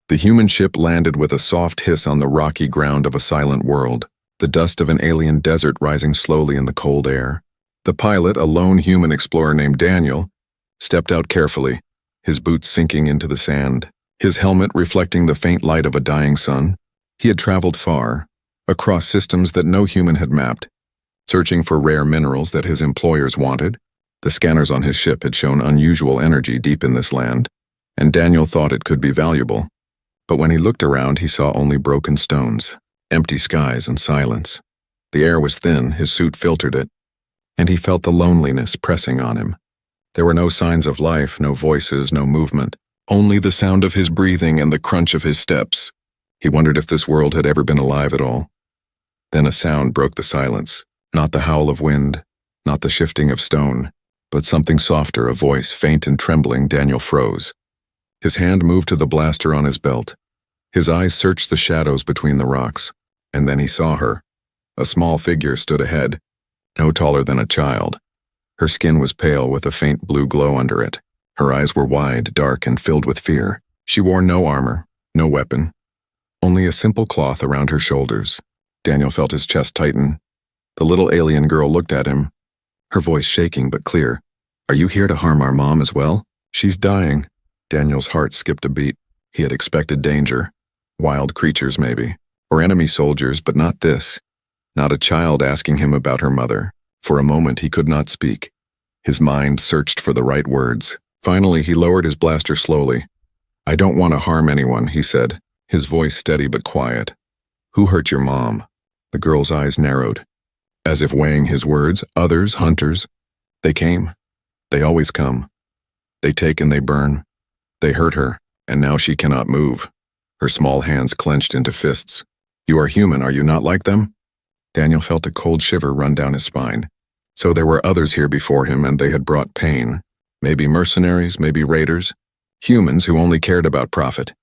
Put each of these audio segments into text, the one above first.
The human ship landed with a soft hiss on the rocky ground of a silent world, the dust of an alien desert rising slowly in the cold air. The pilot, a lone human explorer named Daniel, stepped out carefully, his boots sinking into the sand, his helmet reflecting the faint light of a dying sun. He had traveled far, across systems that no human had mapped, searching for rare minerals that his employers wanted. The scanners on his ship had shown unusual energy deep in this land, and Daniel thought it could be valuable. But when he looked around, he saw only broken stones, empty skies, and silence. The air was thin, his suit filtered it, and he felt the loneliness pressing on him. There were no signs of life, no voices, no movement, only the sound of his breathing and the crunch of his steps. He wondered if this world had ever been alive at all. Then a sound broke the silence, not the howl of wind, not the shifting of stone, but something softer, a voice, faint and trembling. Daniel froze. His hand moved to the blaster on his belt. His eyes searched the shadows between the rocks, and then he saw her. A small figure stood ahead, no taller than a child. Her skin was pale with a faint blue glow under it. Her eyes were wide, dark, and filled with fear. She wore no armor, no weapon, only a simple cloth around her shoulders. Daniel felt his chest tighten. The little alien girl looked at him, her voice shaking but clear. "Are you here to harm our mom as well?" "She's dying." Daniel's heart skipped a beat. He had expected danger. Wild creatures, maybe, or enemy soldiers, but not this. Not a child asking him about her mother. For a moment he could not speak. His mind searched for the right words. Finally, he lowered his blaster slowly. "I don't want to harm anyone," he said, his voice steady but quiet. "Who hurt your mom?" The girl's eyes narrowed, as if weighing his words. "Others, hunters. They came. They always come. They take and they burn. They hurt her, and now she cannot move." Her small hands clenched into fists. "You are human, are you not like them?" Daniel felt a cold shiver run down his spine. So there were others here before him, and they had brought pain. Maybe mercenaries, maybe raiders. Humans who only cared about profit.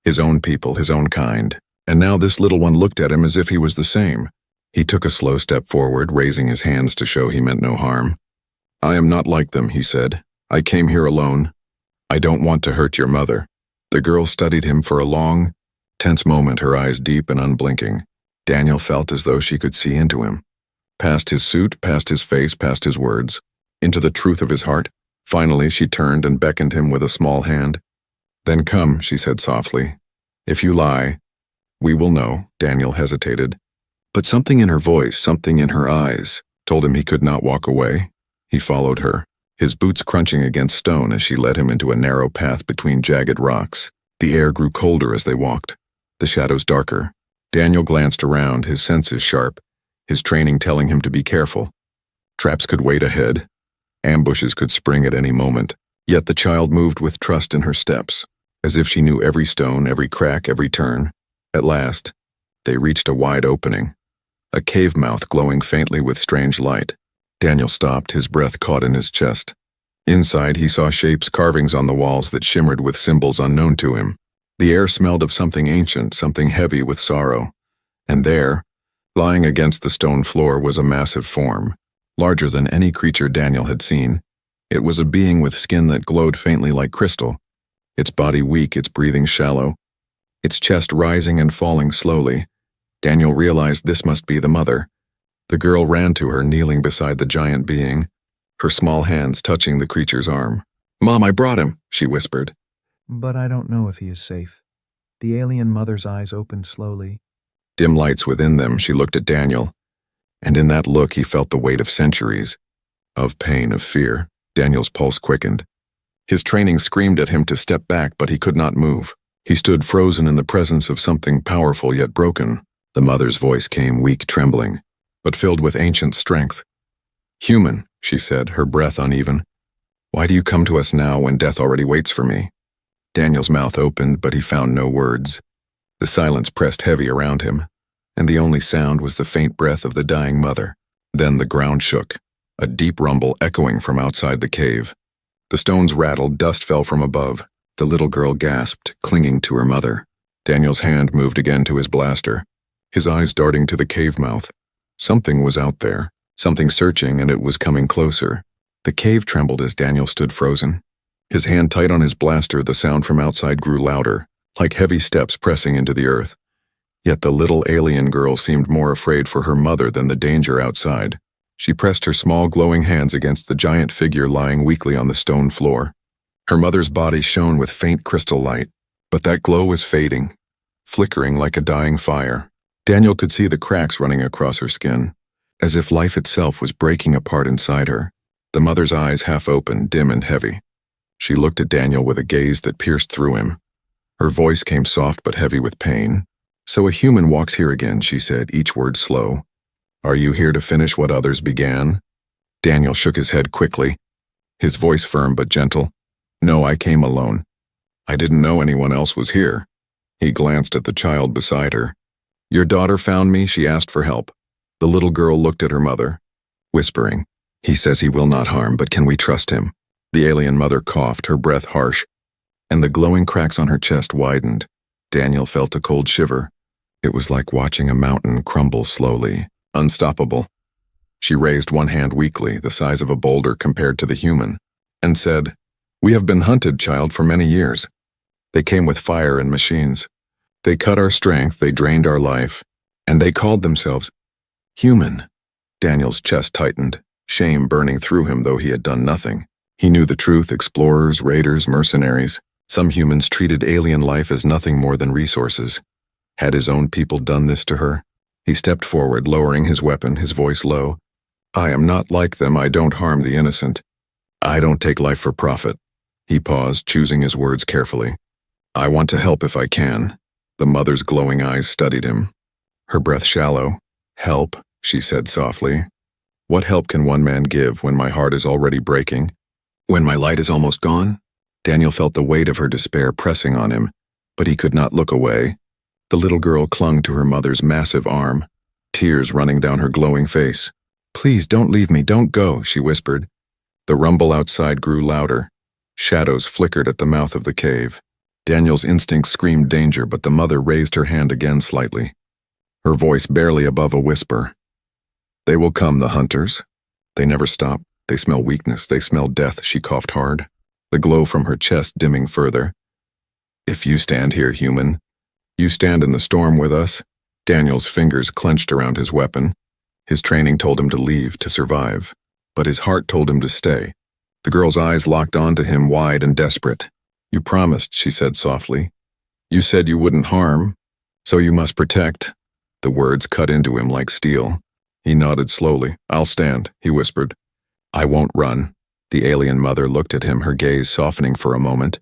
His own people, his own kind. And now this little one looked at him as if he was the same. He took a slow step forward, raising his hands to show he meant no harm. "I am not like them," he said. "I came here alone. I don't want to hurt your mother." The girl studied him for a long, tense moment, her eyes deep and unblinking. Daniel felt as though she could see into him. Past his suit, past his face, past his words, into the truth of his heart. Finally, she turned and beckoned him with a small hand. "Then come," she said softly. "If you lie, we will know." Daniel hesitated. But something in her voice, something in her eyes, told him he could not walk away. He followed her, his boots crunching against stone as she led him into a narrow path between jagged rocks. The air grew colder as they walked, the shadows darker. Daniel glanced around, his senses sharp, his training telling him to be careful. Traps could wait ahead. Ambushes could spring at any moment. Yet the child moved with trust in her steps, as if she knew every stone, every crack, every turn. At last, they reached a wide opening, a cave mouth glowing faintly with strange light. Daniel stopped, his breath caught in his chest. Inside, he saw shapes, carvings on the walls that shimmered with symbols unknown to him. The air smelled of something ancient, something heavy with sorrow. And there, lying against the stone floor, was a massive form, larger than any creature Daniel had seen. It was a being with skin that glowed faintly like crystal, its body weak, its breathing shallow, its chest rising and falling slowly. Daniel realized this must be the mother. The girl ran to her, kneeling beside the giant being, her small hands touching the creature's arm. "Mom, I brought him," she whispered. "But I don't know if he is safe." The alien mother's eyes opened slowly. Dim lights within them, she looked at Daniel, and in that look he felt the weight of centuries, of pain, of fear. Daniel's pulse quickened. His training screamed at him to step back, but he could not move. He stood frozen in the presence of something powerful yet broken. The mother's voice came, weak, trembling, but filled with ancient strength. "Human," she said, her breath uneven. "Why do you come to us now when death already waits for me?" Daniel's mouth opened, but he found no words. The silence pressed heavy around him, and the only sound was the faint breath of the dying mother. Then the ground shook, a deep rumble echoing from outside the cave. The stones rattled, dust fell from above. The little girl gasped, clinging to her mother. Daniel's hand moved again to his blaster, his eyes darting to the cave mouth. Something was out there, something searching, and it was coming closer. The cave trembled as Daniel stood frozen. His hand tight on his blaster, the sound from outside grew louder, like heavy steps pressing into the earth. Yet the little alien girl seemed more afraid for her mother than the danger outside. She pressed her small glowing hands against the giant figure lying weakly on the stone floor. Her mother's body shone with faint crystal light, but that glow was fading, flickering like a dying fire. Daniel could see the cracks running across her skin, as if life itself was breaking apart inside her. The mother's eyes half open, dim and heavy. She looked at Daniel with a gaze that pierced through him. Her voice came soft but heavy with pain. "So a human walks here again," she said, each word slow. "Are you here to finish what others began?" Daniel shook his head quickly, his voice firm but gentle. "No, I came alone. I didn't know anyone else was here." He glanced at the child beside her. "Your daughter found me," she asked for help. The little girl looked at her mother, whispering, "He says he will not harm, but can we trust him?" The alien mother coughed, her breath harsh, and the glowing cracks on her chest widened. Daniel felt a cold shiver. It was like watching a mountain crumble slowly, unstoppable. She raised one hand weakly, the size of a boulder compared to the human, and said, "We have been hunted, child, for many years. They came with fire and machines. They cut our strength, they drained our life, and they called themselves human." Daniel's chest tightened, shame burning through him though he had done nothing. He knew the truth: explorers, raiders, mercenaries. Some humans treated alien life as nothing more than resources. Had his own people done this to her? He stepped forward, lowering his weapon, his voice low. "I am not like them. I don't harm the innocent. I don't take life for profit." He paused, choosing his words carefully. "I want to help if I can." The mother's glowing eyes studied him, her breath shallow. "Help," she said softly. "What help can one man give when my heart is already breaking? When my light is almost gone?" Daniel felt the weight of her despair pressing on him, but he could not look away. The little girl clung to her mother's massive arm, tears running down her glowing face. "Please don't leave me, don't go," she whispered. The rumble outside grew louder. Shadows flickered at the mouth of the cave. Daniel's instincts screamed danger, but the mother raised her hand again slightly, her voice barely above a whisper. "They will come, the hunters. They never stop. They smell weakness. They smell death." She coughed hard, the glow from her chest dimming further. "If you stand here, human, you stand in the storm with us." Daniel's fingers clenched around his weapon. His training told him to leave, to survive, but his heart told him to stay. The girl's eyes locked onto him, wide and desperate. "You promised," she said softly. "You said you wouldn't harm, so you must protect." The words cut into him like steel. He nodded slowly. "I'll stand," he whispered. "I won't run." The alien mother looked at him, her gaze softening for a moment.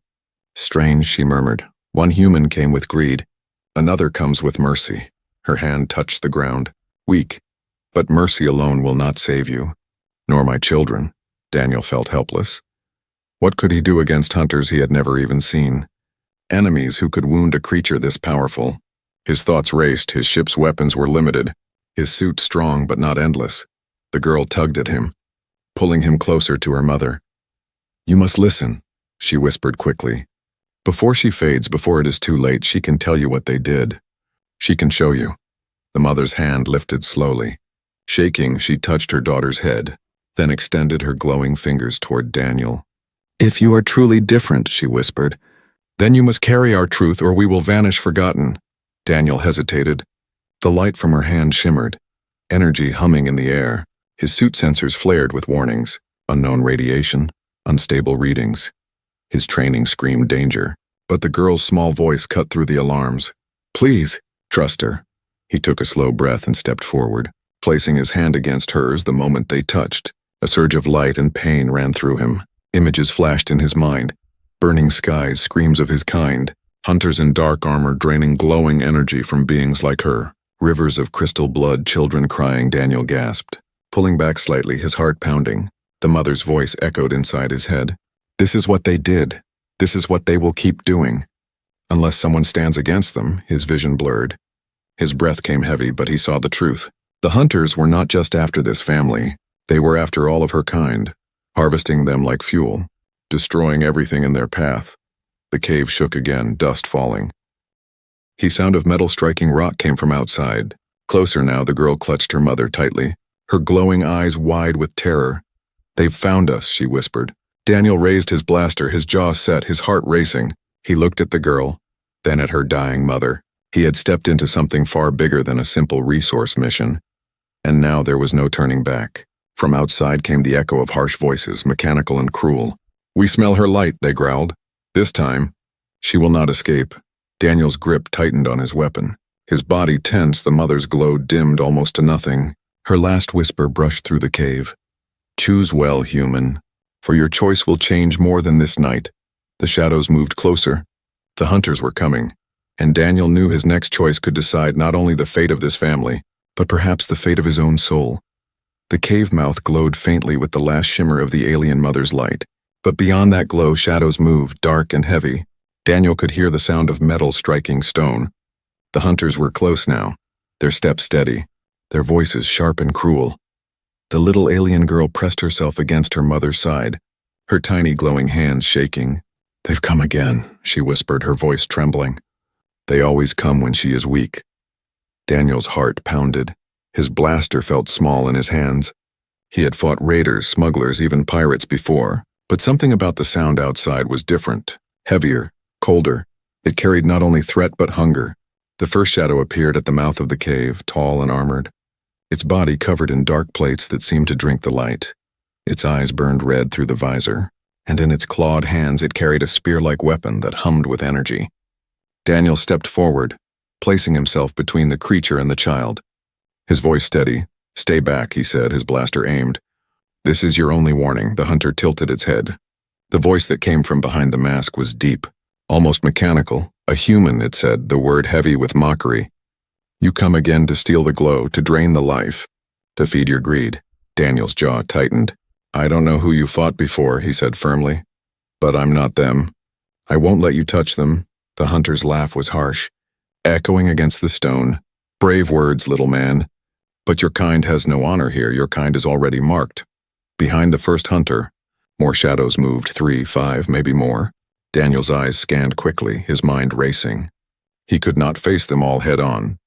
"Strange," she murmured. "One human came with greed. Another comes with mercy." Her hand touched the ground. "Weak, but mercy alone will not save you. Nor my children." Daniel felt helpless. What could he do against hunters he had never even seen? Enemies who could wound a creature this powerful. His thoughts raced. His ship's weapons were limited, his suit strong but not endless. The girl tugged at him, pulling him closer to her mother. "You must listen," she whispered quickly. "Before she fades, before it is too late, she can tell you what they did. She can show you." The mother's hand lifted slowly. Shaking, she touched her daughter's head, then extended her glowing fingers toward Daniel. "If you are truly different," she whispered, "then you must carry our truth or we will vanish forgotten." Daniel hesitated. The light from her hand shimmered, energy humming in the air. His suit sensors flared with warnings: unknown radiation, unstable readings. His training screamed danger, but the girl's small voice cut through the alarms. "Please, trust her." He took a slow breath and stepped forward, placing his hand against hers the moment they touched. A surge of light and pain ran through him. Images flashed in his mind: burning skies, screams of his kind, hunters in dark armor draining glowing energy from beings like her, rivers of crystal blood, children crying. Daniel gasped, pulling back slightly, his heart pounding. The mother's voice echoed inside his head. "This is what they did. This is what they will keep doing. Unless someone stands against them." His vision blurred. His breath came heavy, but he saw the truth. The hunters were not just after this family. They were after all of her kind, harvesting them like fuel, destroying everything in their path. The cave shook again, dust falling. The sound of metal striking rock came from outside. Closer now, the girl clutched her mother tightly, her glowing eyes wide with terror. "They've found us," she whispered. Daniel raised his blaster, his jaw set, his heart racing. He looked at the girl, then at her dying mother. He had stepped into something far bigger than a simple resource mission. And now there was no turning back. From outside came the echo of harsh voices, mechanical and cruel. "We smell her light," they growled. "This time, she will not escape." Daniel's grip tightened on his weapon. His body tense, the mother's glow dimmed almost to nothing. Her last whisper brushed through the cave. "Choose well, human, for your choice will change more than this night." The shadows moved closer. The hunters were coming, and Daniel knew his next choice could decide not only the fate of this family, but perhaps the fate of his own soul. The cave mouth glowed faintly with the last shimmer of the alien mother's light. But beyond that glow, shadows moved, dark and heavy. Daniel could hear the sound of metal striking stone. The hunters were close now, their steps steady, their voices sharp and cruel. The little alien girl pressed herself against her mother's side, her tiny glowing hands shaking. "They've come again," she whispered, her voice trembling. "They always come when she is weak." Daniel's heart pounded. His blaster felt small in his hands. He had fought raiders, smugglers, even pirates before, but something about the sound outside was different, heavier, colder. It carried not only threat but hunger. The first shadow appeared at the mouth of the cave, tall and armored, its body covered in dark plates that seemed to drink the light. Its eyes burned red through the visor, and in its clawed hands it carried a spear-like weapon that hummed with energy. Daniel stepped forward, placing himself between the creature and the child. His voice steady. "Stay back," he said, his blaster aimed. "This is your only warning." The hunter tilted its head. The voice that came from behind the mask was deep, almost mechanical. "A human," it said, the word heavy with mockery. "You come again to steal the glow, to drain the life, to feed your greed." Daniel's jaw tightened. "I don't know who you fought before," he said firmly, "but I'm not them. I won't let you touch them." The hunter's laugh was harsh, echoing against the stone. "Brave words, little man. But your kind has no honor here. Your kind is already marked." Behind the first hunter, more shadows moved, 3, 5, maybe more. Daniel's eyes scanned quickly, his mind racing. He could not face them all head-on.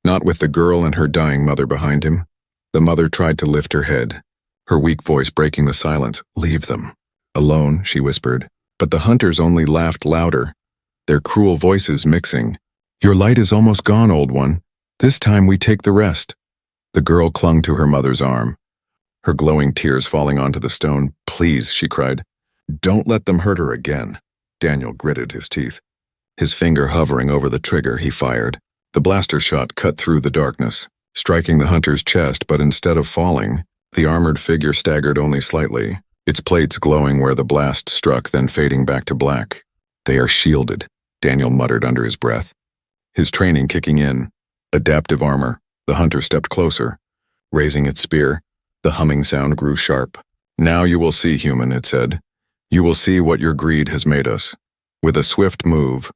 Not with the girl and her dying mother behind him. The mother tried to lift her head, her weak voice breaking the silence. "Leave them." "Alone," she whispered. But the hunters only laughed louder, their cruel voices mixing. "Your light is almost gone, old one. This time we take the rest." The girl clung to her mother's arm, her glowing tears falling onto the stone. "Please," she cried, "don't let them hurt her again." Daniel gritted his teeth. His finger hovering over the trigger, he fired. The blaster shot cut through the darkness, striking the hunter's chest, but instead of falling, the armored figure staggered only slightly, its plates glowing where the blast struck, then fading back to black. "They are shielded," Daniel muttered under his breath. His training kicking in. Adaptive armor. The hunter stepped closer, raising its spear. The humming sound grew sharp. "Now you will see, human," it said. "You will see what your greed has made us." With a swift move,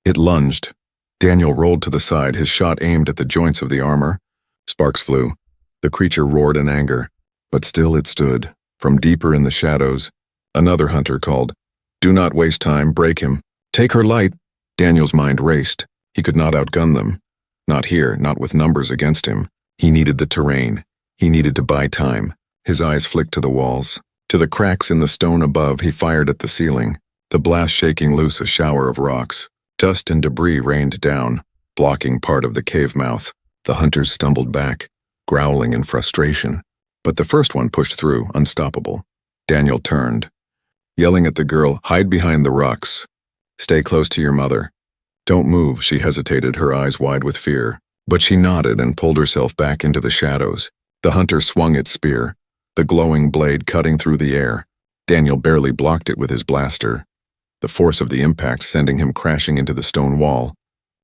it lunged. Daniel rolled to the side, his shot aimed at the joints of the armor. Sparks flew. The creature roared in anger, but still it stood. From deeper in the shadows, another hunter called, "Do not waste time, break him. Take her light." Daniel's mind raced. He could not outgun them. Not here, not with numbers against him. He needed the terrain. He needed to buy time. His eyes flicked to the walls. To the cracks in the stone above, he fired at the ceiling, the blast shaking loose a shower of rocks. Dust and debris rained down, blocking part of the cave mouth. The hunters stumbled back, growling in frustration. But the first one pushed through, unstoppable. Daniel turned, yelling at the girl, "Hide behind the rocks. Stay close to your mother." "Don't move," she hesitated, her eyes wide with fear. But she nodded and pulled herself back into the shadows. The hunter swung its spear, the glowing blade cutting through the air. Daniel barely blocked it with his blaster, the force of the impact sending him crashing into the stone wall.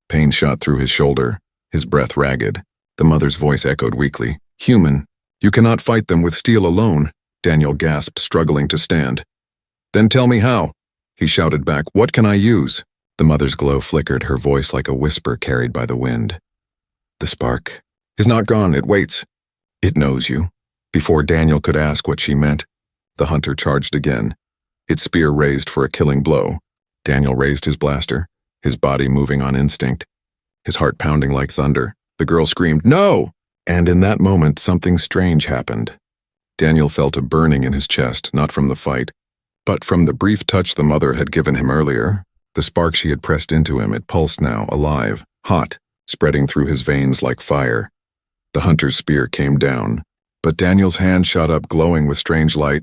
Pain shot through his shoulder, his breath ragged. The mother's voice echoed weakly. "Human, you cannot fight them with steel alone." Daniel gasped, struggling to stand. "Then tell me how," he shouted back. "What can I use?" The mother's glow flickered, her voice like a whisper carried by the wind. "The spark is not gone, it waits. It knows you." Before Daniel could ask what she meant, the hunter charged again, its spear raised for a killing blow. Daniel raised his blaster, his body moving on instinct, his heart pounding like thunder. The girl screamed, "No!" And in that moment, something strange happened. Daniel felt a burning in his chest, not from the fight, but from the brief touch the mother had given him earlier. The spark she had pressed into him, it pulsed now, alive, hot, spreading through his veins like fire. The hunter's spear came down, but Daniel's hand shot up, glowing with strange light.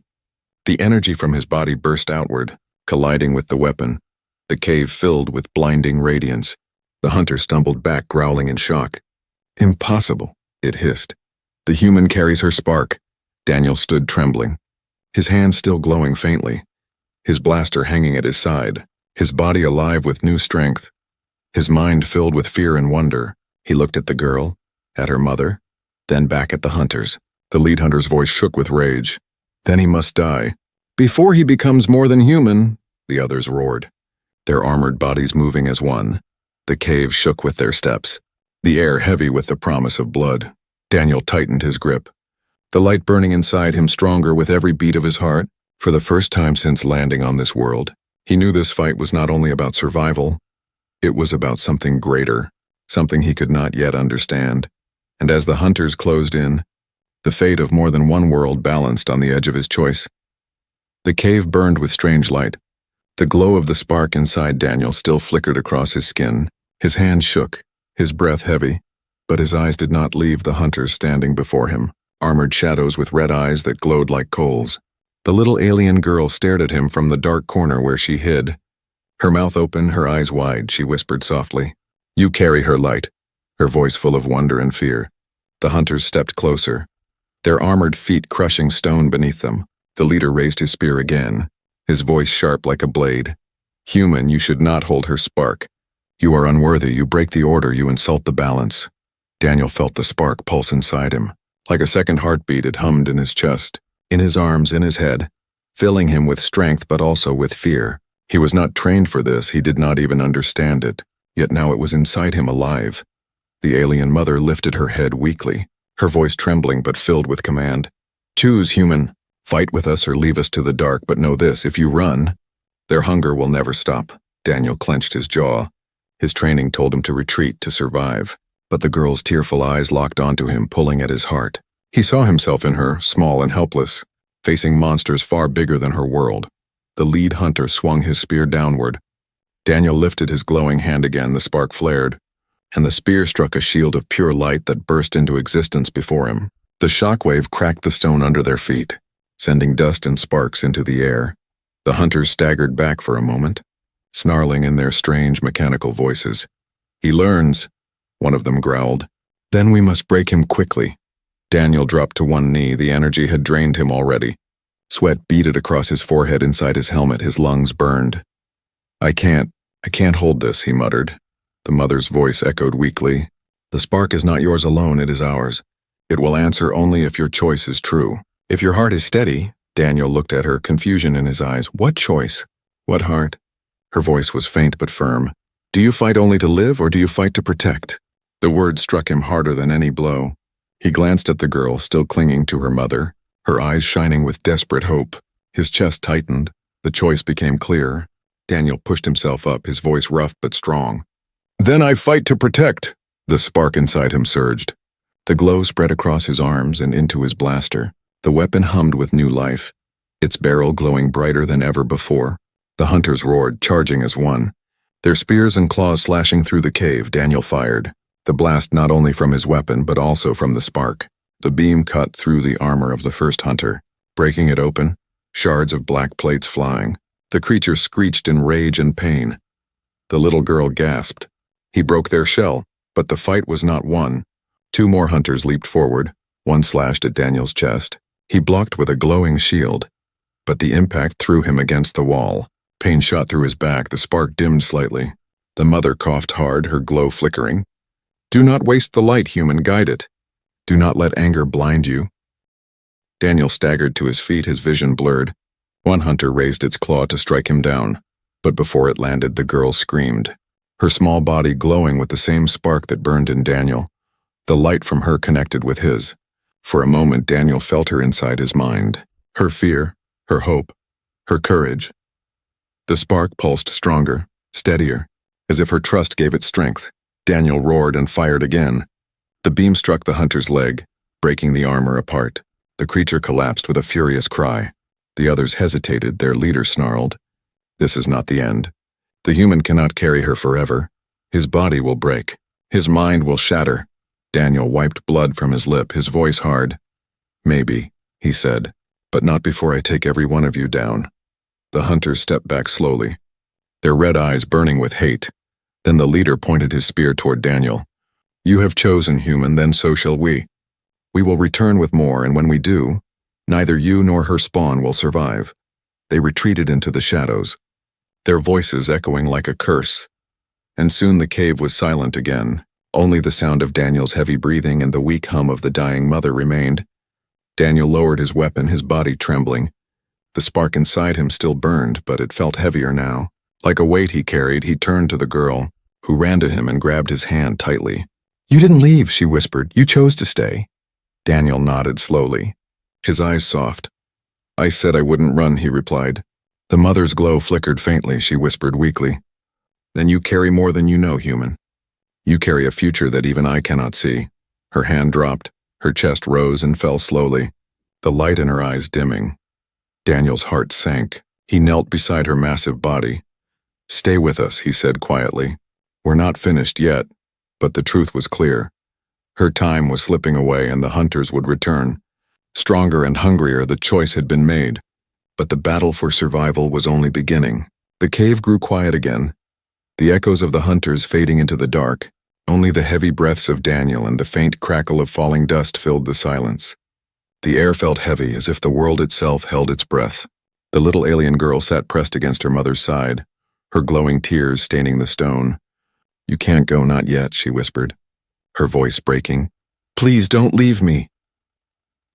The energy from his body burst outward, colliding with the weapon. The cave filled with blinding radiance. The hunter stumbled back, growling in shock. Impossible, it hissed. The human carries her spark. Daniel stood trembling, his hand still glowing faintly, his blaster hanging at his side, his body alive with new strength. His mind filled with fear and wonder. He looked at the girl, at her mother, then back at the hunters. The lead hunter's voice shook with rage. Then he must die. Before he becomes more than human, the others roared, their armored bodies moving as one. The cave shook with their steps, the air heavy with the promise of blood. Daniel tightened his grip, the light burning inside him stronger with every beat of his heart. For the first time since landing on this world, he knew this fight was not only about survival, it was about something greater, something he could not yet understand. And as the hunters closed in, the fate of more than one world balanced on the edge of his choice. The cave burned with strange light. The glow of the spark inside Daniel still flickered across his skin. His hand shook, his breath heavy, but his eyes did not leave the hunters standing before him, armored shadows with red eyes that glowed like coals. The little alien girl stared at him from the dark corner where she hid. Her mouth open, her eyes wide, she whispered softly, "You carry her light," her voice full of wonder and fear. The hunters stepped closer, their armored feet crushing stone beneath them. The leader raised his spear again, his voice sharp like a blade. "Human, you should not hold her spark. You are unworthy, you break the order, you insult the balance." Daniel felt the spark pulse inside him. Like a second heartbeat, it hummed in his chest, in his arms, in his head, filling him with strength but also with fear. He was not trained for this, he did not even understand it, yet now it was inside him alive. The alien mother lifted her head weakly, her voice trembling but filled with command. "Choose, human. Fight with us or leave us to the dark, but know this, if you run, their hunger will never stop." Daniel clenched his jaw. His training told him to retreat, to survive. But the girl's tearful eyes locked onto him, pulling at his heart. He saw himself in her, small and helpless, facing monsters far bigger than her world. The lead hunter swung his spear downward. Daniel lifted his glowing hand again, the spark flared, and the spear struck a shield of pure light that burst into existence before him. The shockwave cracked the stone under their feet, sending dust and sparks into the air. The hunters staggered back for a moment, snarling in their strange mechanical voices. "He learns," one of them growled. "Then we must break him quickly." Daniel dropped to one knee, the energy had drained him already. Sweat beaded across his forehead inside his helmet, his lungs burned. I can't hold this," he muttered. The mother's voice echoed weakly. "The spark is not yours alone, it is ours. It will answer only if your choice is true. If your heart is steady." Daniel looked at her, confusion in his eyes. "What choice? What heart?" Her voice was faint but firm. "Do you fight only to live, or do you fight to protect?" The word struck him harder than any blow. He glanced at the girl, still clinging to her mother, her eyes shining with desperate hope. His chest tightened. The choice became clear. Daniel pushed himself up, his voice rough but strong. "Then I fight to protect." The spark inside him surged. The glow spread across his arms and into his blaster. The weapon hummed with new life, its barrel glowing brighter than ever before. The hunters roared, charging as one. Their spears and claws slashing through the cave, Daniel fired. The blast not only from his weapon but also from the spark. The beam cut through the armor of the first hunter, breaking it open, shards of black plates flying. The creature screeched in rage and pain. The little girl gasped. He broke their shell, but the fight was not won. Two more hunters leaped forward, one slashed at Daniel's chest. He blocked with a glowing shield, but the impact threw him against the wall. Pain shot through his back, the spark dimmed slightly. The mother coughed hard, her glow flickering. "Do not waste the light, human, guide it. Do not let anger blind you." Daniel staggered to his feet, his vision blurred. One hunter raised its claw to strike him down, but before it landed, the girl screamed, her small body glowing with the same spark that burned in Daniel. The light from her connected with his. For a moment, Daniel felt her inside his mind. Her fear, her hope, her courage. The spark pulsed stronger, steadier, as if her trust gave it strength. Daniel roared and fired again. The beam struck the hunter's leg, breaking the armor apart. The creature collapsed with a furious cry. The others hesitated, their leader snarled, "This is not the end." The human cannot carry her forever. His body will break. His mind will shatter. Daniel wiped blood from his lip, his voice hard. Maybe, he said, but not before I take every one of you down. The hunters stepped back slowly, their red eyes burning with hate. Then the leader pointed his spear toward Daniel. You have chosen, human, then so shall we. We will return with more, and when we do, neither you nor her spawn will survive. They retreated into the shadows, their voices echoing like a curse. And soon the cave was silent again. Only the sound of Daniel's heavy breathing and the weak hum of the dying mother remained. Daniel lowered his weapon, his body trembling. The spark inside him still burned, but it felt heavier now. Like a weight he carried, he turned to the girl, who ran to him and grabbed his hand tightly. You didn't leave, she whispered. You chose to stay. Daniel nodded slowly, his eyes soft. I said I wouldn't run, he replied. The mother's glow flickered faintly, she whispered weakly. Then you carry more than you know, human. You carry a future that even I cannot see. Her hand dropped, her chest rose and fell slowly, the light in her eyes dimming. Daniel's heart sank. He knelt beside her massive body. Stay with us, he said quietly. We're not finished yet, but the truth was clear. Her time was slipping away and the hunters would return. Stronger and hungrier, the choice had been made. But the battle for survival was only beginning. The cave grew quiet again, the echoes of the hunters fading into the dark. Only the heavy breaths of Daniel and the faint crackle of falling dust filled the silence. The air felt heavy, as if the world itself held its breath. The little alien girl sat pressed against her mother's side, her glowing tears staining the stone. You can't go, not yet, she whispered, her voice breaking. Please don't leave me.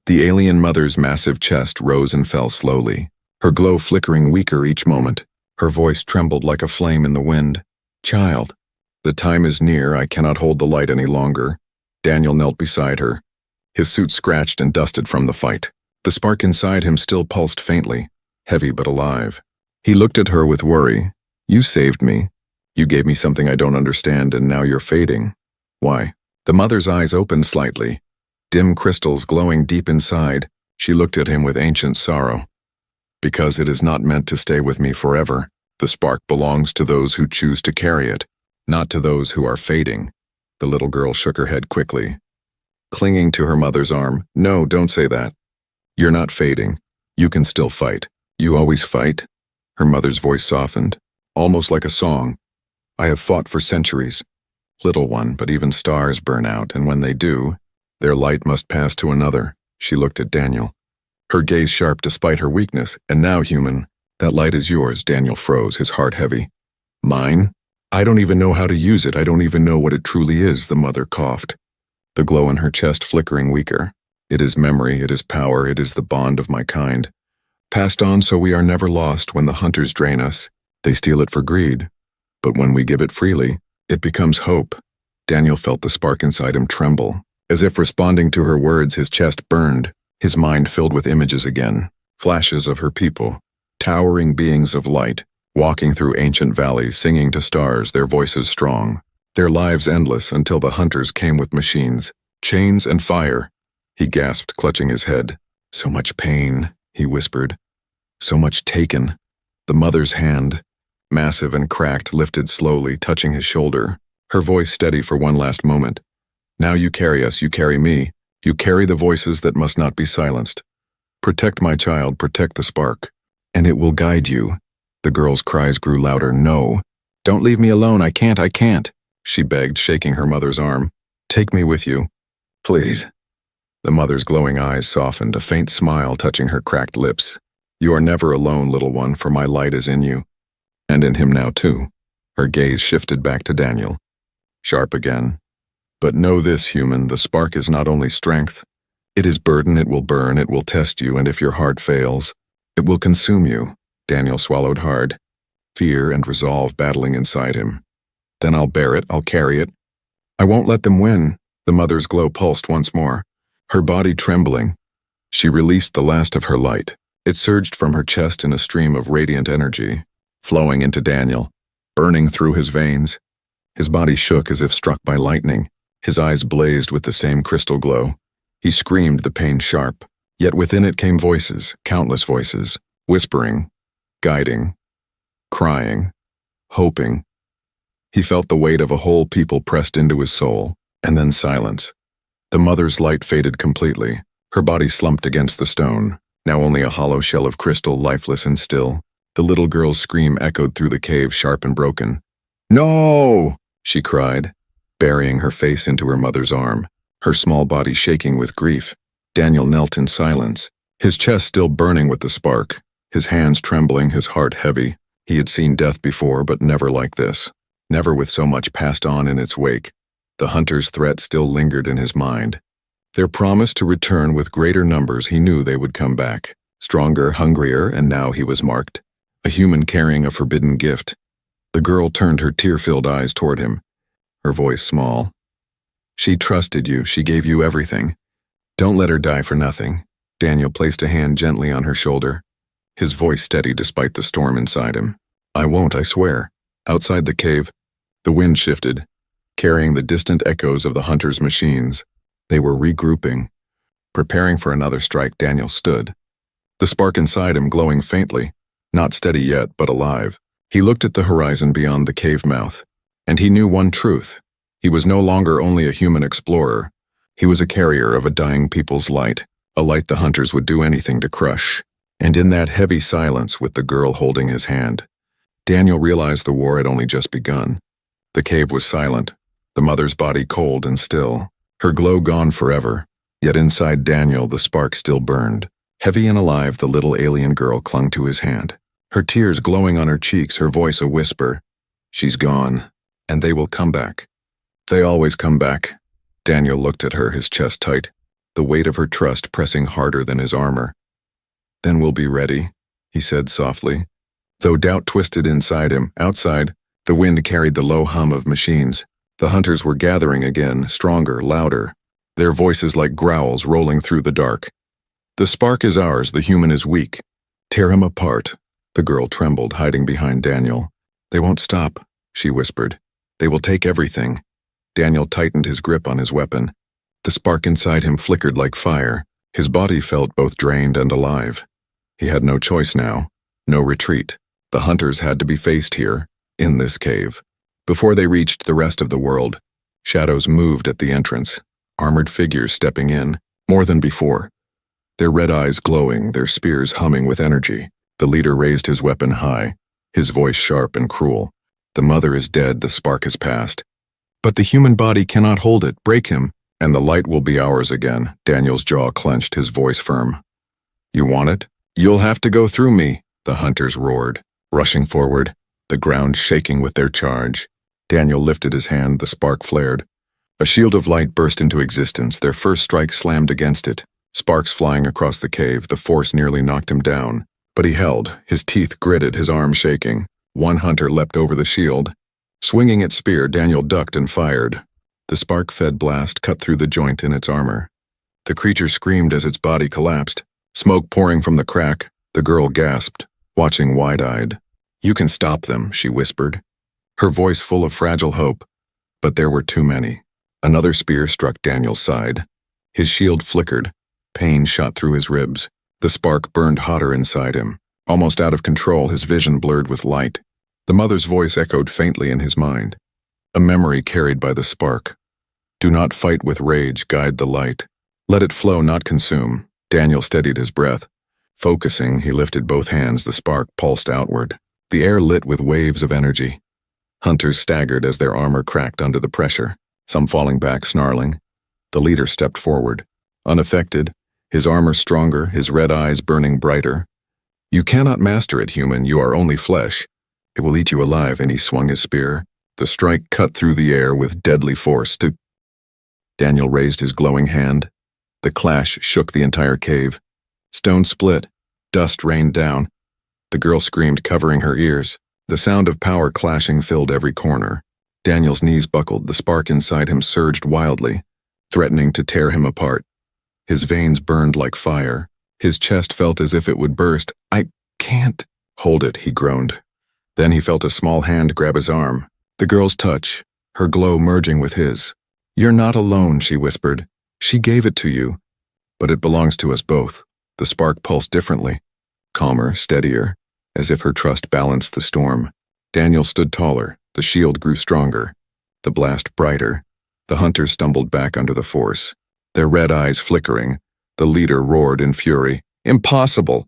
The alien mother's massive chest rose and fell slowly, her glow flickering weaker each moment. Her voice trembled like a flame in the wind. Child, the time is near, I cannot hold the light any longer. Daniel knelt beside her, his suit scratched and dusted from the fight. The spark inside him still pulsed faintly, heavy but alive. He looked at her with worry. You saved me. You gave me something I don't understand, and now you're fading. Why? The mother's eyes opened slightly, dim crystals glowing deep inside. She looked at him with ancient sorrow. Because it is not meant to stay with me forever. The spark belongs to those who choose to carry it, not to those who are fading. The little girl shook her head quickly, clinging to her mother's arm. No, don't say that. You're not fading. You can still fight. You always fight? Her mother's voice softened, almost like a song. I have fought for centuries. Little one, but even stars burn out, and when they do, their light must pass to another. She looked at Daniel, her gaze sharp despite her weakness. And now, human, that light is yours. Daniel froze, his heart heavy. Mine? I don't even know how to use it. I don't even know what it truly is, the mother coughed, the glow in her chest flickering weaker. It is memory, it is power, it is the bond of my kind. Passed on so we are never lost. When the hunters drain us, they steal it for greed. But when we give it freely, it becomes hope. Daniel felt the spark inside him tremble. As if responding to her words, his chest burned, his mind filled with images again. Flashes of her people, towering beings of light, walking through ancient valleys, singing to stars, their voices strong, their lives endless until the hunters came with machines, chains and fire. He gasped, clutching his head. So much pain, he whispered. So much taken. The mother's hand, massive and cracked, lifted slowly, touching his shoulder, her voice steady for one last moment. Now you carry us, you carry me. You carry the voices that must not be silenced. Protect my child, protect the spark. And it will guide you. The girl's cries grew louder. No. Don't leave me alone, I can't, she begged, shaking her mother's arm. Take me with you. Please. The mother's glowing eyes softened, a faint smile touching her cracked lips. You are never alone, little one, for my light is in you. And in him now, too. Her gaze shifted back to Daniel, sharp again. But know this, human, the spark is not only strength. It is burden, it will burn, it will test you, and if your heart fails, it will consume you. Daniel swallowed hard, fear and resolve battling inside him. Then I'll bear it, I'll carry it. I won't let them win. The mother's glow pulsed once more, her body trembling. She released the last of her light. It surged from her chest in a stream of radiant energy, flowing into Daniel, burning through his veins. His body shook as if struck by lightning. His eyes blazed with the same crystal glow. He screamed, the pain sharp. Yet within it came voices, countless voices, whispering, guiding, crying. hoping. He felt the weight of a whole people pressed into his soul, and then silence. The mother's light faded completely. Her body slumped against the stone, now only a hollow shell of crystal, lifeless and still. The little girl's scream echoed through the cave, sharp and broken. "No!" she cried, burying her face into her mother's arm, her small body shaking with grief. Daniel knelt in silence, his chest still burning with the spark, his hands trembling, his heart heavy. He had seen death before, but never like this. Never with so much passed on in its wake. The hunter's threat still lingered in his mind. Their promise to return with greater numbers. He knew they would come back, stronger, hungrier, and now he was marked. A human carrying a forbidden gift. The girl turned her tear-filled eyes toward him, her voice small. "She trusted you. She gave you everything. Don't let her die for nothing." Daniel placed a hand gently on her shoulder, his voice steady despite the storm inside him. "I won't, I swear." Outside the cave, the wind shifted, carrying the distant echoes of the hunter's machines. They were regrouping. Preparing for another strike, Daniel stood, the spark inside him glowing faintly, not steady yet, but alive. He looked at the horizon beyond the cave mouth, and he knew one truth. He was no longer only a human explorer. He was a carrier of a dying people's light, a light the hunters would do anything to crush. And in that heavy silence, with the girl holding his hand, Daniel realized the war had only just begun. The cave was silent, the mother's body cold and still, her glow gone forever. Yet inside Daniel, the spark still burned. Heavy and alive, the little alien girl clung to his hand, her tears glowing on her cheeks, her voice a whisper. "She's gone, and they will come back. They always come back." Daniel looked at her, his chest tight, the weight of her trust pressing harder than his armor. "Then we'll be ready," he said softly, though doubt twisted inside him. Outside, the wind carried the low hum of machines. The hunters were gathering again, stronger, louder, their voices like growls rolling through the dark. "The spark is ours, the human is weak. Tear him apart." The girl trembled, hiding behind Daniel. "They won't stop," she whispered. "They will take everything." Daniel tightened his grip on his weapon. The spark inside him flickered like fire. His body felt both drained and alive. He had no choice now, no retreat. The hunters had to be faced here, in this cave. Before they reached the rest of the world, shadows moved at the entrance, armored figures stepping in, more than before. Their red eyes glowing, their spears humming with energy. The leader raised his weapon high, his voice sharp and cruel. "The mother is dead, the spark has passed. But the human body cannot hold it. Break him, and the light will be ours again." Daniel's jaw clenched, his voice firm. "You want it? You'll have to go through me," the hunters roared, rushing forward, the ground shaking with their charge. Daniel lifted his hand, the spark flared. A shield of light burst into existence, their first strike slammed against it. Sparks flying across the cave, the force nearly knocked him down. But he held, his teeth gritted, his arm shaking. One hunter leapt over the shield. Swinging its spear, Daniel ducked and fired. The spark-fed blast cut through the joint in its armor. The creature screamed as its body collapsed. Smoke pouring from the crack, the girl gasped, watching wide-eyed. "You can stop them," she whispered, her voice full of fragile hope. But there were too many. Another spear struck Daniel's side. His shield flickered. Pain shot through his ribs. The spark burned hotter inside him. Almost out of control, his vision blurred with light. The mother's voice echoed faintly in his mind. A memory carried by the spark. "Do not fight with rage, guide the light. Let it flow, not consume." Daniel steadied his breath. Focusing, he lifted both hands, the spark pulsed outward. The air lit with waves of energy. Hunters staggered as their armor cracked under the pressure, some falling back, snarling. The leader stepped forward, unaffected, his armor stronger, his red eyes burning brighter. "You cannot master it, human. You are only flesh. It will eat you alive," and he swung his spear. The strike cut through the air with deadly force. Daniel raised his glowing hand. The clash shook the entire cave. Stone split. Dust rained down. The girl screamed, covering her ears. The sound of power clashing filled every corner. Daniel's knees buckled. The spark inside him surged wildly, threatening to tear him apart. His veins burned like fire. His chest felt as if it would burst. "I can't hold it," he groaned. Then he felt a small hand grab his arm. The girl's touch, her glow merging with his. "You're not alone," she whispered. "She gave it to you, but it belongs to us both." The spark pulsed differently, calmer, steadier, as if her trust balanced the storm. Daniel stood taller, the shield grew stronger, the blast brighter. The hunters stumbled back under the force, their red eyes flickering. The leader roared in fury. Impossible!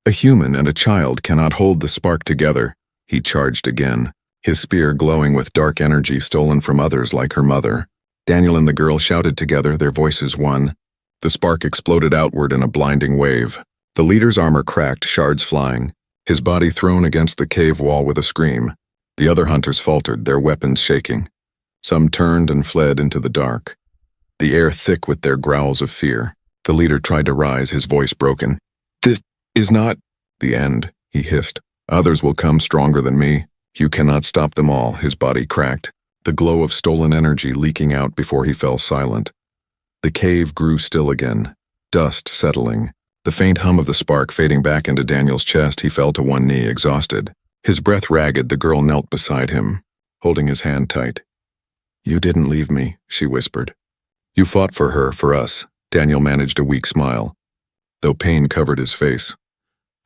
A human and a child cannot hold the spark together. He charged again, his spear glowing with dark energy stolen from others like her mother. Daniel and the girl shouted together, their voices one. The spark exploded outward in a blinding wave. The leader's armor cracked, shards flying, his body thrown against the cave wall with a scream. The other hunters faltered, their weapons shaking. Some turned and fled into the dark, the air thick with their growls of fear. The leader tried to rise, his voice broken. This is not the end, he hissed. Others will come stronger than me. You cannot stop them all. His body cracked, the glow of stolen energy leaking out before he fell silent. The cave grew still again, dust settling, the faint hum of the spark fading back into Daniel's chest. He fell to one knee, exhausted. His breath ragged, the girl knelt beside him, holding his hand tight. You didn't leave me, she whispered. You fought for her, for us. Daniel managed a weak smile, though pain covered his face.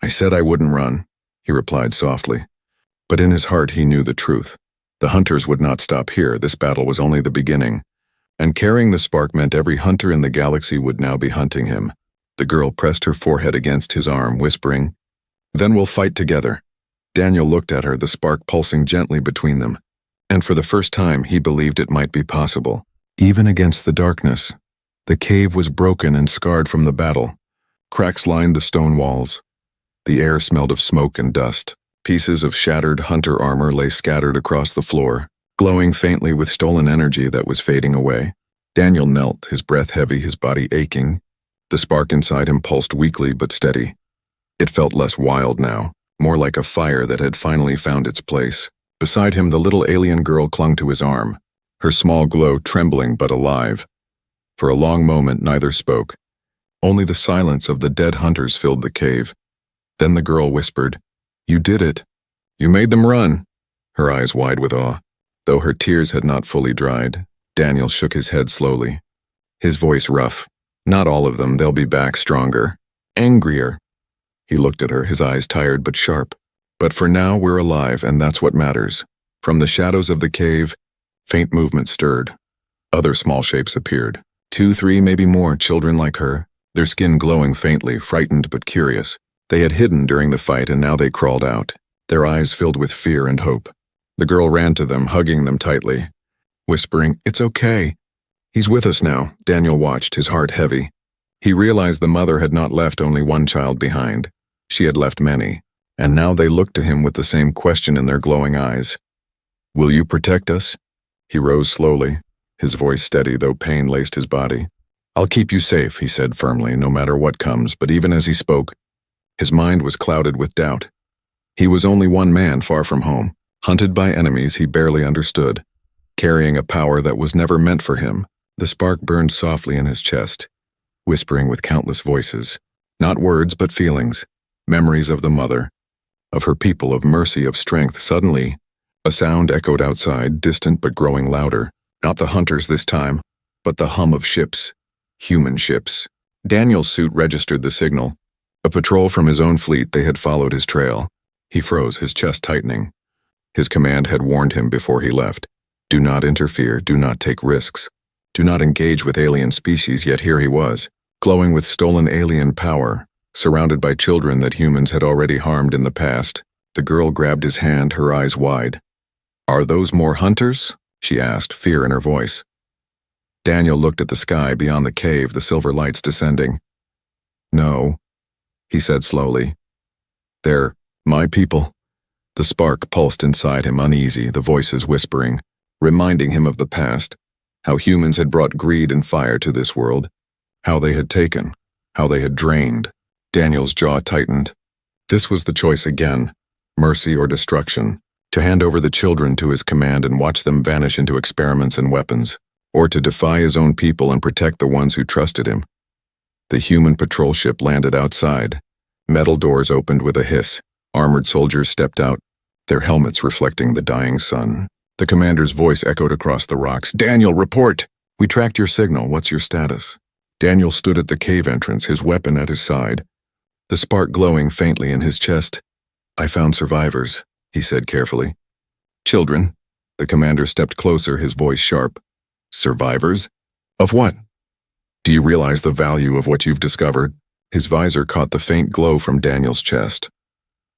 I said I wouldn't run, he replied softly. But in his heart he knew the truth. The hunters would not stop here. This battle was only the beginning. And carrying the spark meant every hunter in the galaxy would now be hunting him. The girl pressed her forehead against his arm, whispering, Then we'll fight together. Daniel looked at her, the spark pulsing gently between them. And for the first time he believed it might be possible. Even against the darkness, the cave was broken and scarred from the battle. Cracks lined the stone walls. The air smelled of smoke and dust. Pieces of shattered hunter armor lay scattered across the floor, glowing faintly with stolen energy that was fading away. Daniel knelt, his breath heavy, his body aching. The spark inside him pulsed weakly but steady. It felt less wild now, more like a fire that had finally found its place. Beside him, the little alien girl clung to his arm, her small glow trembling but alive. For a long moment, neither spoke. Only the silence of the dead hunters filled the cave. Then the girl whispered, You did it. You made them run. Her eyes wide with awe. Though her tears had not fully dried, Daniel shook his head slowly, his voice rough. Not all of them, they'll be back stronger, angrier. He looked at her, his eyes tired but sharp. But for now, we're alive, and that's what matters. From the shadows of the cave, faint movement stirred. Other small shapes appeared. 2, 3, maybe more, children like her, their skin glowing faintly, frightened but curious. They had hidden during the fight, and now they crawled out, their eyes filled with fear and hope. The girl ran to them, hugging them tightly, whispering, It's okay. He's with us now. Daniel watched, his heart heavy. He realized the mother had not left only one child behind. She had left many. And now they looked to him with the same question in their glowing eyes. Will you protect us? He rose slowly, his voice steady though pain laced his body. I'll keep you safe, he said firmly, no matter what comes, but even as he spoke, his mind was clouded with doubt. He was only one man far from home, hunted by enemies he barely understood, carrying a power that was never meant for him. The spark burned softly in his chest, whispering with countless voices, not words but feelings, memories of the mother, of her people, of mercy, of strength. Suddenly, a sound echoed outside, distant but growing louder. Not the hunters this time, but the hum of ships, human ships. Daniel's suit registered the signal. A patrol from his own fleet, they had followed his trail. He froze, his chest tightening. His command had warned him before he left. Do not interfere, do not take risks. Do not engage with alien species, yet here he was, glowing with stolen alien power, surrounded by children that humans had already harmed in the past. The girl grabbed his hand, her eyes wide. Are those more hunters? She asked, fear in her voice. Daniel looked at the sky beyond the cave, the silver lights descending. No, he said slowly. They're my people. The spark pulsed inside him, uneasy, the voices whispering, reminding him of the past, how humans had brought greed and fire to this world, how they had taken, how they had drained. Daniel's jaw tightened. This was the choice again, mercy or destruction, to hand over the children to his command and watch them vanish into experiments and weapons, or to defy his own people and protect the ones who trusted him. The human patrol ship landed outside. Metal doors opened with a hiss. Armored soldiers stepped out, their helmets reflecting the dying sun. The commander's voice echoed across the rocks. Daniel, report! We tracked your signal. What's your status? Daniel stood at the cave entrance, his weapon at his side, the spark glowing faintly in his chest. I found survivors, he said carefully. Children. The commander stepped closer, his voice sharp. Survivors? Of what? Do you realize the value of what you've discovered? His visor caught the faint glow from Daniel's chest.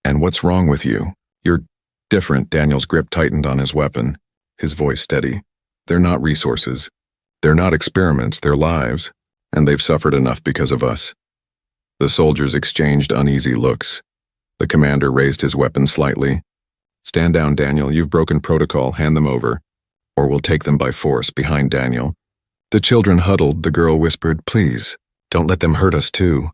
And what's wrong with you? You're different. Daniel's grip tightened on his weapon, his voice steady. They're not resources. They're not experiments, they're lives. And they've suffered enough because of us. The soldiers exchanged uneasy looks. The commander raised his weapon slightly. Stand down, Daniel. You've broken protocol. Hand them over. Or we'll take them by force. Behind Daniel. The children huddled. The girl whispered, please, don't let them hurt us too.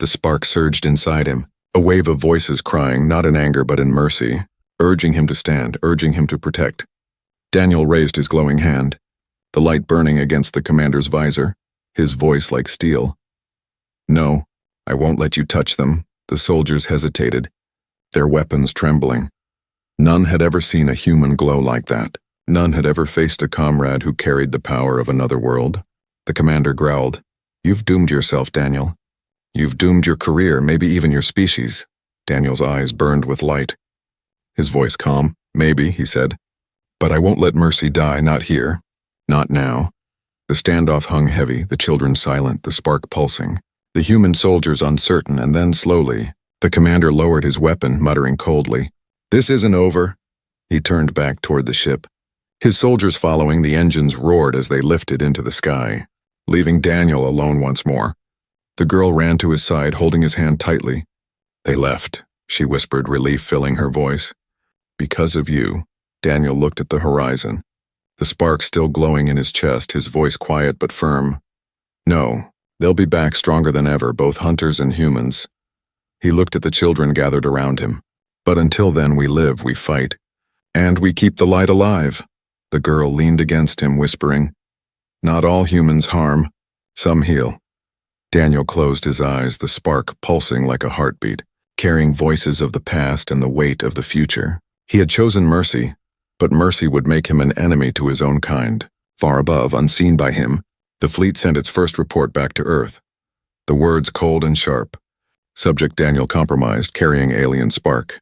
The spark surged inside him. A wave of voices crying, not in anger but in mercy, urging him to stand, urging him to protect. Daniel raised his glowing hand, the light burning against the commander's visor, his voice like steel. No, I won't let you touch them. The soldiers hesitated, their weapons trembling. None had ever seen a human glow like that. None had ever faced a comrade who carried the power of another world. The commander growled, you've doomed yourself, Daniel. You've doomed your career, maybe even your species. Daniel's eyes burned with light. His voice calm. Maybe, he said. But I won't let Mercy die, not here. Not now. The standoff hung heavy, the children silent, the spark pulsing. The human soldiers uncertain, and then slowly, the commander lowered his weapon, muttering coldly, this isn't over. He turned back toward the ship. His soldiers following, the engines roared as they lifted into the sky, leaving Daniel alone once more. The girl ran to his side, holding his hand tightly. They left, she whispered, relief filling her voice. Because of you. Daniel looked at the horizon, the spark still glowing in his chest, his voice quiet but firm. No, they'll be back stronger than ever, both hunters and humans. He looked at the children gathered around him. But until then we live, we fight. And we keep the light alive. The girl leaned against him, whispering, not all humans harm, some heal. Daniel closed his eyes, the spark pulsing like a heartbeat, carrying voices of the past and the weight of the future. He had chosen Mercy, but Mercy would make him an enemy to his own kind. Far above, unseen by him, the fleet sent its first report back to Earth. The words cold and sharp. Subject Daniel compromised, carrying alien spark.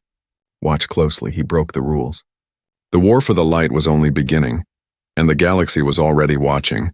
Watch closely, he broke the rules. The war for the light was only beginning, and the galaxy was already watching.